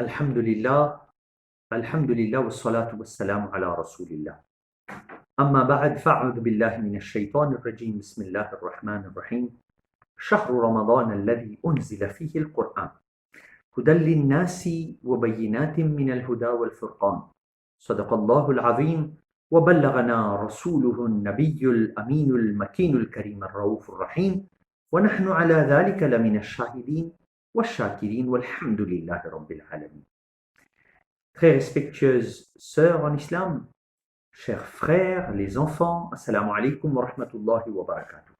الحمد لله الحمد لله والصلاة والسلام على رسول الله. أما بعد فأعوذ بالله من الشيطان الرجيم. بسم الله الرحمن الرحيم. شهر رمضان الذي أنزل فيه القرآن هدى للناس وبينات من الهدى والفرقان. صدق الله العظيم وبلغنا رسوله النبي الأمين المكين الكريم الرؤوف الرحيم، ونحن على ذلك لمن الشاهدين والشاكرين والحمد لله رب العالمين. Très respectueuses sœurs en islam, chers frères, les enfants, assalamu alaikum wa rahmatullahi wa barakatuh.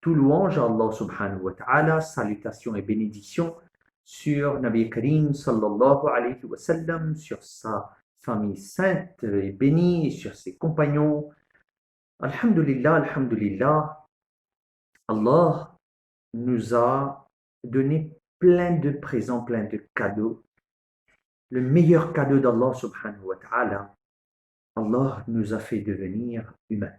Tout louange à Allah subhanahu wa ta'ala, salutations et bénédictions sur Nabi Karim sallallahu alayhi wa sallam, sur sa famille sainte et bénie, sur ses compagnons. Alhamdulillah, alhamdulillah, Allah nous a donné plein de présents, plein de cadeaux. Le meilleur cadeau d'Allah subhanahu wa ta'ala, Allah nous a fait devenir humains.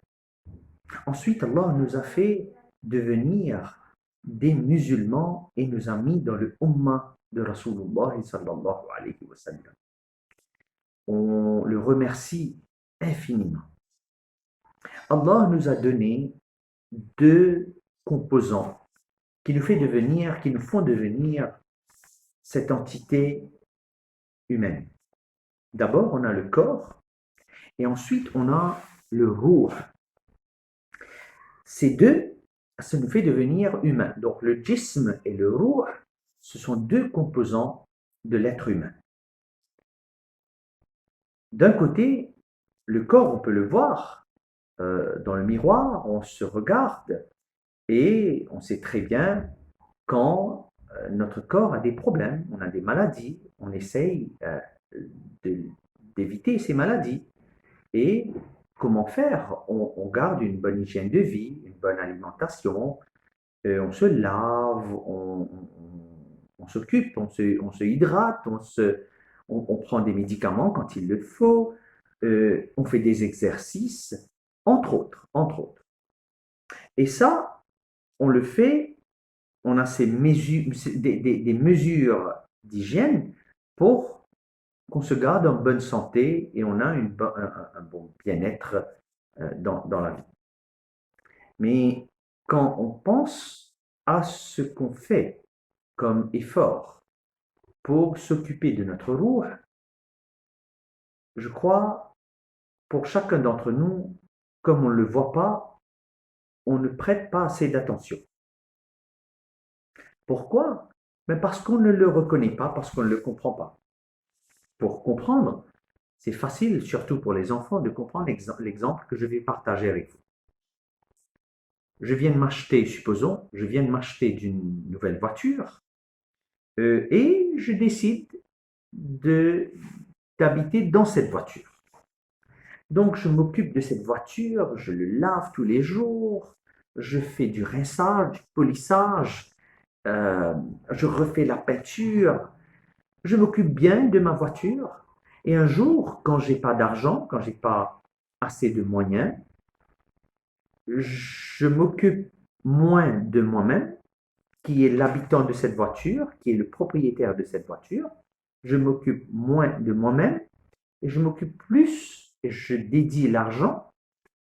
Ensuite, Allah nous a fait devenir des musulmans et nous a mis dans le ummah de Rasulullah sallallahu alayhi wa sallam. On le remercie infiniment. Allah nous a donné deux composants qui nous font devenir cette entité humaine. D'abord, on a le corps et ensuite, on a le ruh. Ces deux, ça nous fait devenir humain. Donc, le jism et le ruh, ce sont deux composants de l'être humain. D'un côté, le corps, on peut le voir dans le miroir, on se regarde et on sait très bien quand notre corps a des problèmes, on a des maladies, on essaye d'éviter ces maladies. Et comment faire? On garde une bonne hygiène de vie, une bonne alimentation, on se lave, on s'occupe, on se hydrate, on prend des médicaments quand il le faut, on fait des exercices, entre autres. Et ça, on le fait, on a des mesures d'hygiène pour qu'on se garde en bonne santé et on a un bon bien-être dans la vie. Mais quand on pense à ce qu'on fait comme effort pour s'occuper de notre ruh, je crois, pour chacun d'entre nous, comme on ne le voit pas, on ne prête pas assez d'attention. Pourquoi? Mais parce qu'on ne le reconnaît pas, parce qu'on ne le comprend pas. Pour comprendre, c'est facile, surtout pour les enfants, de comprendre l'exemple que je vais partager avec vous. Supposons, je viens de m'acheter d'une nouvelle voiture et je décide d'habiter dans cette voiture. Donc, je m'occupe de cette voiture, je le lave tous les jours, je fais du rinçage, du polissage, je refais la peinture, je m'occupe bien de ma voiture. Et un jour, quand j'ai pas d'argent, quand j'ai pas assez de moyens, je m'occupe moins de moi-même, qui est l'habitant de cette voiture, qui est le propriétaire de cette voiture. Je m'occupe moins de moi-même et je m'occupe plus et je dédie l'argent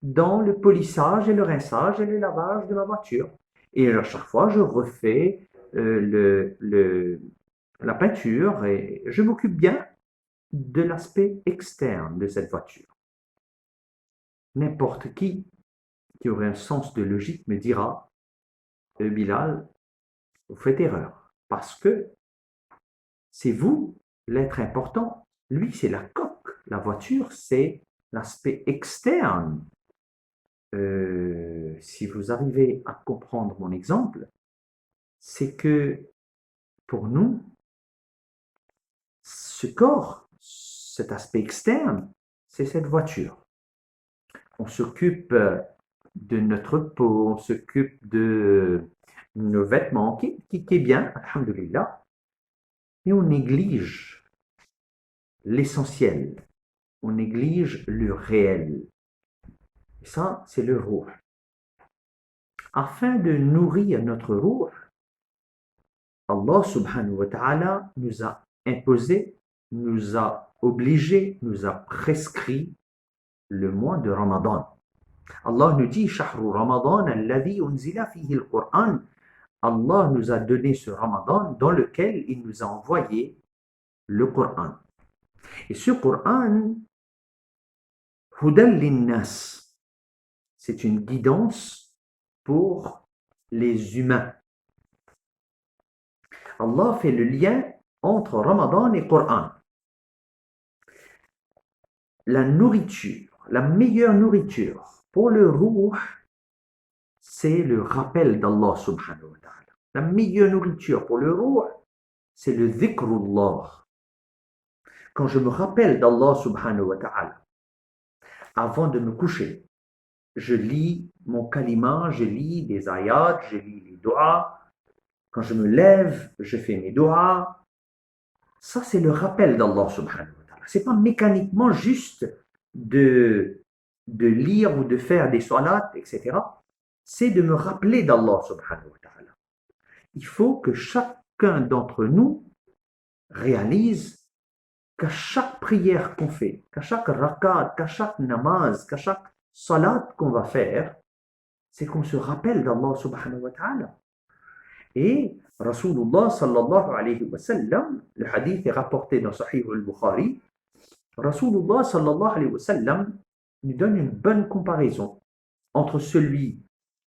dans le polissage et le rinçage et le lavage de ma voiture. Et à chaque fois, je refais la peinture et je m'occupe bien de l'aspect externe de cette voiture. N'importe qui aurait un sens de logique me dira Bilal, vous faites erreur parce que c'est vous l'être important. Lui, c'est la coque. La voiture, c'est l'aspect externe. Si vous arrivez à comprendre mon exemple, c'est que pour nous, ce corps, cet aspect externe, c'est cette voiture. On s'occupe de notre peau, on s'occupe de nos vêtements, qui est bien, alhamdulillah, et on néglige l'essentiel, on néglige le réel. Et ça, c'est le ruh. Afin de nourrir notre ruh, Allah subhanahu wa ta'ala nous a imposé, nous a obligé, nous a prescrit le mois de Ramadan. Allah nous dit Shahru Ramadan alladhi unzila fihi al-Qur'an. Allah nous a donné ce Ramadan dans lequel il nous a envoyé le Coran. Et ce Coran, Hudan linnas, c'est une guidance pour les humains. Allah fait le lien entre Ramadan et Coran. La nourriture, la meilleure nourriture pour le ruh, c'est le rappel d'Allah subhanahu wa ta'ala. La meilleure nourriture pour le ruh, c'est le dhikrullah. Quand je me rappelle d'Allah subhanahu wa ta'ala, avant de me coucher, je lis mon kalima, je lis des ayats, je lis les doigts. Quand je me lève, je fais mes doigts. Ça, c'est le rappel d'Allah subhanahu wa ta'ala. Ce n'est pas mécaniquement juste de lire ou de faire des salats, etc. C'est de me rappeler d'Allah subhanahu wa ta'ala. Il faut que chacun d'entre nous réalise qu'à chaque prière qu'on fait, qu'à chaque rakat, qu'à chaque namaz, qu'à chaque salat qu'on va faire, c'est qu'on se rappelle d'Allah subhanahu wa ta'ala. Et Rasulullah sallallahu alayhi wa sallam, le hadith est rapporté dans Sahih al-Bukhari, Rasulullah sallallahu alayhi wa sallam nous donne une bonne comparaison entre celui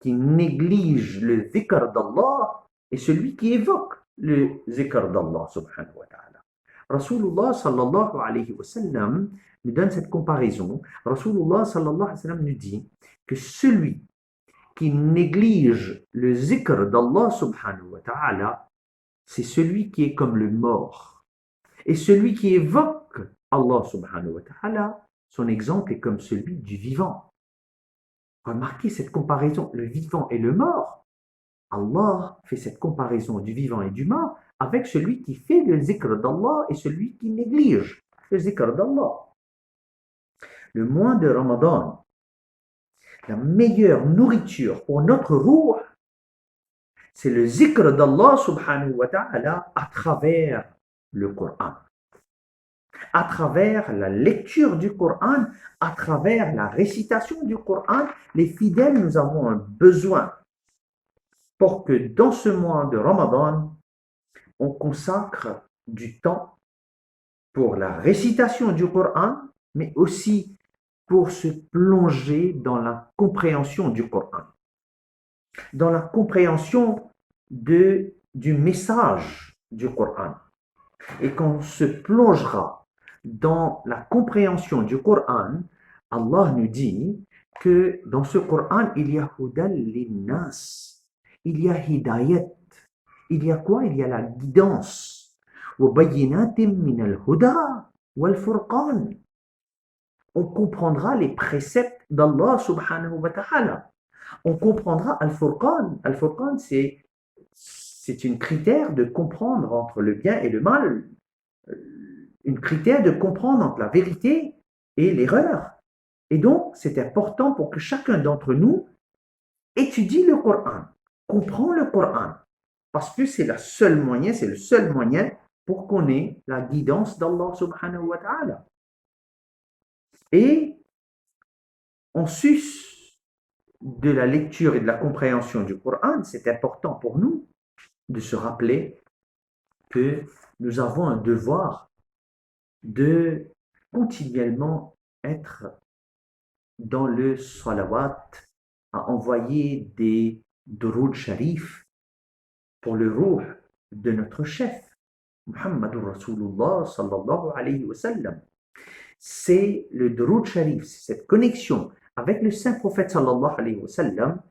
qui néglige le dhikr d'Allah et celui qui évoque le dhikr d'Allah subhanahu wa ta'ala. Rasulullah sallallahu alayhi wa sallam nous donne cette comparaison. Rasulullah sallallahu alayhi wa sallam nous dit que celui qui néglige le zikr d'Allah subhanahu wa ta'ala, c'est celui qui est comme le mort. Et celui qui évoque Allah subhanahu wa ta'ala, son exemple est comme celui du vivant. Remarquez cette comparaison, le vivant et le mort. Allah fait cette comparaison du vivant et du mort avec celui qui fait le zikr d'Allah et celui qui néglige le zikr d'Allah. Le mois de Ramadan, la meilleure nourriture pour notre ruh, c'est le zikr d'Allah subhanahu wa ta'ala à travers le Coran. À travers la lecture du Coran, à travers la récitation du Coran, les fidèles, nous avons un besoin pour que dans ce mois de Ramadan, on consacre du temps pour la récitation du Coran, mais aussi pour se plonger dans la compréhension du Coran, dans la compréhension du message du Coran. Et quand on se plongera dans la compréhension du Coran, Allah nous dit que dans ce Coran, il y a hudal linnas, il y a hidayat. Il y a quoi? Il y a la guidance. وَبَيِّنَاتٍ مِّنَ الْهُدَى وَالْفُرْقَانِ. On comprendra les préceptes d'Allah subhanahu wa ta'ala. On comprendra Al-Furqan. Al-Furqan, c'est une critère de comprendre entre le bien et le mal. Une critère de comprendre entre la vérité et l'erreur. Et donc, c'est important pour que chacun d'entre nous étudie le Coran, comprend le Coran. Parce que c'est le seul moyen pour qu'on ait la guidance d'Allah subhanahu wa ta'ala. Et en sus de la lecture et de la compréhension du Coran, c'est important pour nous de se rappeler que nous avons un devoir de continuellement être dans le salawat, à envoyer des duroud sharif pour le ruh de notre chef, Muhammadur Rasulullah sallallahu alayhi wa sallam. C'est le duroud sharif, c'est cette connexion avec le saint prophète sallallahu alayhi wa sallam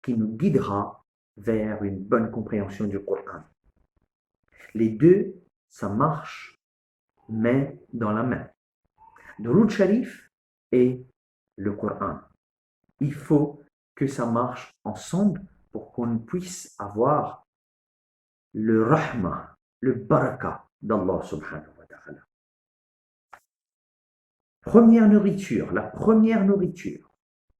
qui nous guidera vers une bonne compréhension du Coran. Les deux, ça marche main dans la main. Duroud sharif et le Coran. Il faut que ça marche ensemble pour qu'on puisse avoir le rahma, le baraka d'Allah subhanahu wa ta'ala. La première nourriture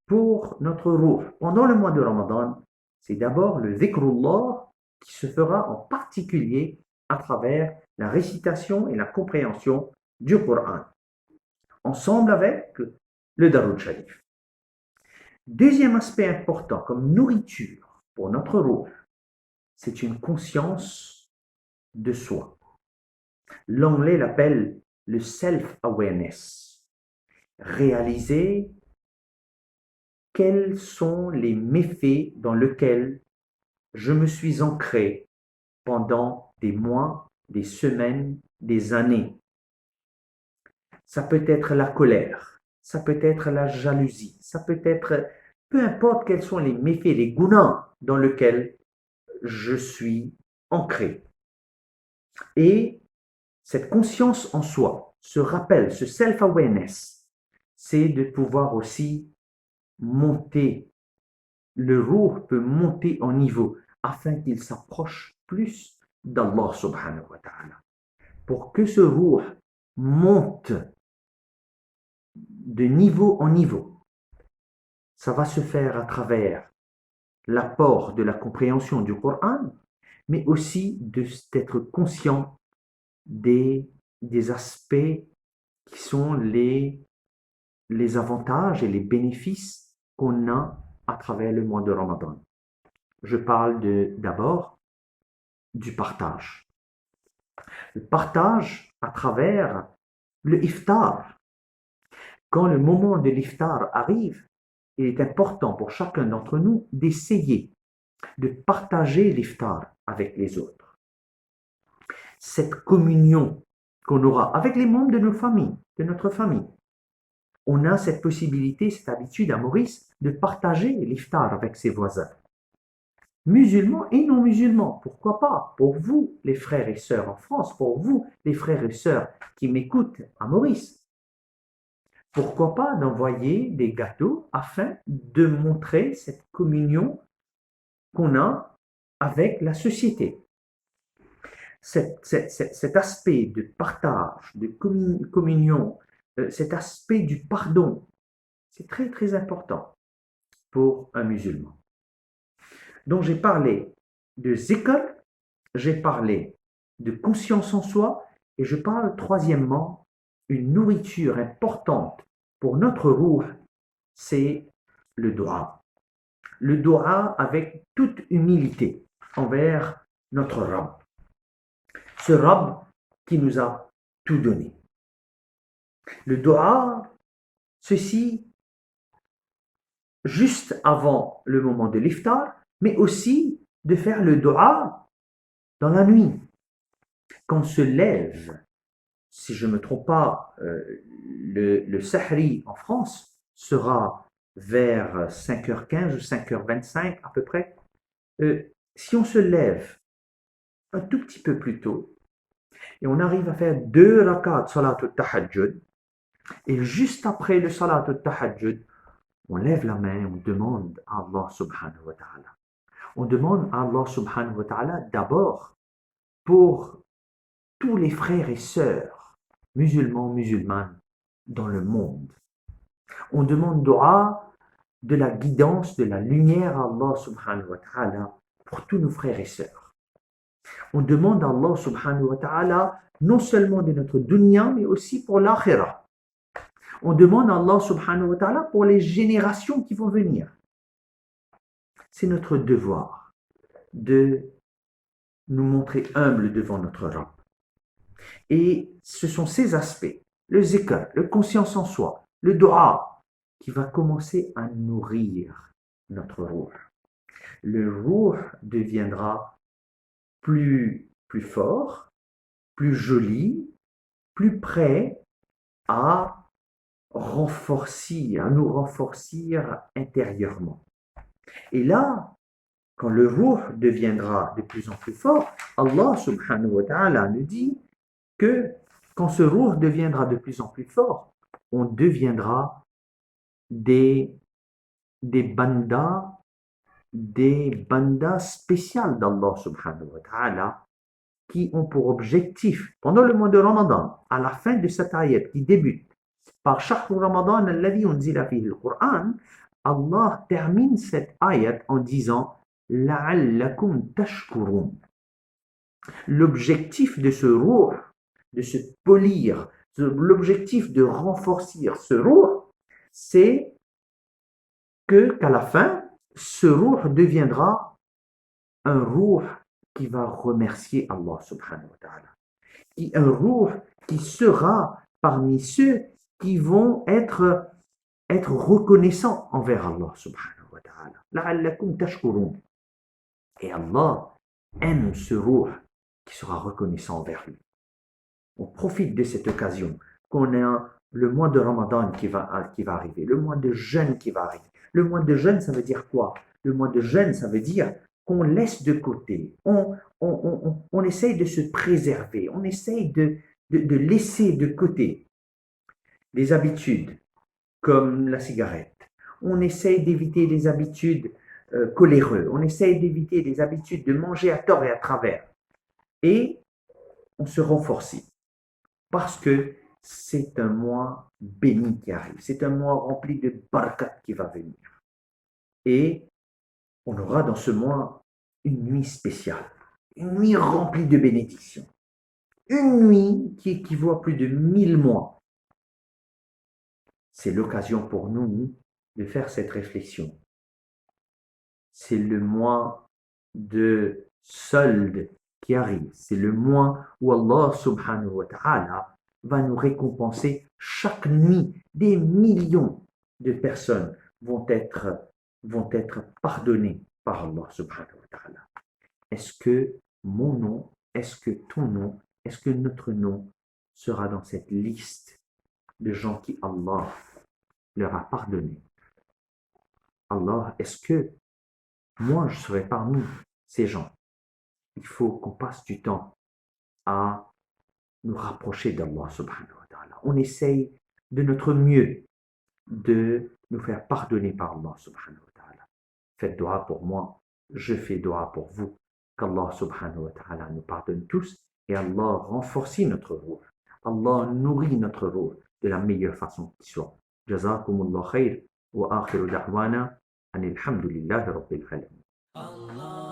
pour notre ruh pendant le mois de Ramadan, c'est d'abord le dhikrullah qui se fera en particulier à travers la récitation et la compréhension du Coran, ensemble avec le Darul Sharif. Deuxième aspect important comme nourriture pour notre ruh, c'est une conscience de soi. L'anglais l'appelle le self-awareness. Réaliser quels sont les méfaits dans lesquels je me suis ancré pendant des mois, des semaines, des années. Ça peut être la colère, ça peut être la jalousie, ça peut être, peu importe quels sont les méfaits, les gunas dans lesquels je suis ancré. Et cette conscience en soi, ce rappel, ce self-awareness, c'est de pouvoir aussi monter. Le ruh peut monter en niveau afin qu'il s'approche plus d'Allah subhanahu wa ta'ala. Pour que ce ruh monte de niveau en niveau, ça va se faire à travers l'apport de la compréhension du Coran, mais aussi d'être conscient des aspects qui sont les avantages et les bénéfices qu'on a à travers le mois de Ramadan. Je parle d'abord du partage. Le partage à travers le iftar. Quand le moment de l'iftar arrive, il est important pour chacun d'entre nous d'essayer de partager l'iftar avec les autres. Cette communion qu'on aura avec les membres de nos familles, de notre famille. On a cette possibilité, cette habitude à Maurice de partager l'iftar avec ses voisins. Musulmans et non musulmans, pourquoi pas? Pour vous, les frères et sœurs en France, pour vous, les frères et sœurs qui m'écoutent à Maurice, pourquoi pas d'envoyer des gâteaux afin de montrer cette communion qu'on a avec la société. Cet aspect de partage, de communion, cet aspect du pardon, c'est très très important pour un musulman. Donc j'ai parlé de zikr, j'ai parlé de conscience en soi et je parle troisièmement, une nourriture importante pour notre ruh, c'est le dua. Le dua avec toute humilité envers notre Rabb. Ce Rabb qui nous a tout donné. Le dua, ceci juste avant le moment de l'iftar, mais aussi de faire le dua dans la nuit. Quand on se lève, si je ne me trompe pas, le Sahri en France sera vers 5h15 ou 5h25 à peu près. Si on se lève un tout petit peu plus tôt et on arrive à faire 2 rakats de salat al-tahajjud et juste après le salat al-tahajjud, on lève la main, on demande à Allah subhanahu wa ta'ala. On demande à Allah subhanahu wa ta'ala d'abord pour tous les frères et sœurs musulmans, musulmanes dans le monde. On demande dua de la guidance, de la lumière à Allah subhanahu wa ta'ala pour tous nos frères et sœurs. On demande à Allah subhanahu wa ta'ala non seulement de notre dunya, mais aussi pour l'akhirah. On demande à Allah subhanahu wa ta'ala pour les générations qui vont venir. C'est notre devoir de nous montrer humbles devant notre Rabb. Et ce sont ces aspects, le zikr, le conscience en soi, le dua, qui va commencer à nourrir notre ruh. Le ruh deviendra plus fort, plus joli, plus prêt à nous renforcer intérieurement. Et là, quand le ruh deviendra de plus en plus fort, Allah subhanahu wa ta'ala nous dit que quand ce ruh deviendra de plus en plus fort, on deviendra des bandas spéciales d'Allah subhanahu wa ta'ala qui ont pour objectif, pendant le mois de Ramadan, à la fin de cette ayat qui débute par Shahr Ramadan alladhi unzila fihi al-Qur'an, Allah termine cette ayat en disant La'allakum tashkurun. L'objectif de ce ruh, de se polir, l'objectif de renforcer ce ruh, c'est qu'à la fin, ce ruh deviendra un ruh qui va remercier Allah subhanahu wa ta'ala. Un ruh qui sera parmi ceux qui vont être reconnaissants envers Allah subhanahu wa ta'ala. La'allakum tashkurun. Et Allah aime ce ruh qui sera reconnaissant envers lui. On profite de cette occasion qu'on a le mois de Ramadan qui va arriver, le mois de jeûne qui va arriver. Le mois de jeûne, ça veut dire quoi? Le mois de jeûne, ça veut dire qu'on laisse de côté, on essaye de se préserver, on essaye de laisser de côté des habitudes comme la cigarette. On essaye d'éviter les habitudes coléreuses, on essaye d'éviter les habitudes de manger à tort et à travers. Et on se renforce parce que c'est un mois béni qui arrive, c'est un mois rempli de barakat qui va venir. Et on aura dans ce mois une nuit spéciale, une nuit remplie de bénédictions, une nuit qui équivaut à plus de 1000 mois. C'est l'occasion pour nous de faire cette réflexion. C'est le mois de solde qui arrive. C'est le mois où Allah subhanahu wa ta'ala va nous récompenser chaque nuit. Des millions de personnes vont être pardonnées par Allah subhanahu wa ta'ala. Est-ce que mon nom, est-ce que ton nom, est-ce que notre nom sera dans cette liste de gens qui Allah leur a pardonné? Allah, est-ce que moi je serai parmi ces gens? Il faut qu'on passe du temps à nous rapprocher d'Allah subhanahu wa ta'ala. On essaye de notre mieux de nous faire pardonner par Allah subhanahu wa ta'ala. Faites dua pour moi, je fais dua pour vous. Qu'Allah subhanahu wa ta'ala nous pardonne tous et Allah renforce notre ruh. Allah nourrit notre ruh de la meilleure façon qui soit. Jazakumullah khair wa akhiru da'wana anil hamdulillahi rabbil alamin.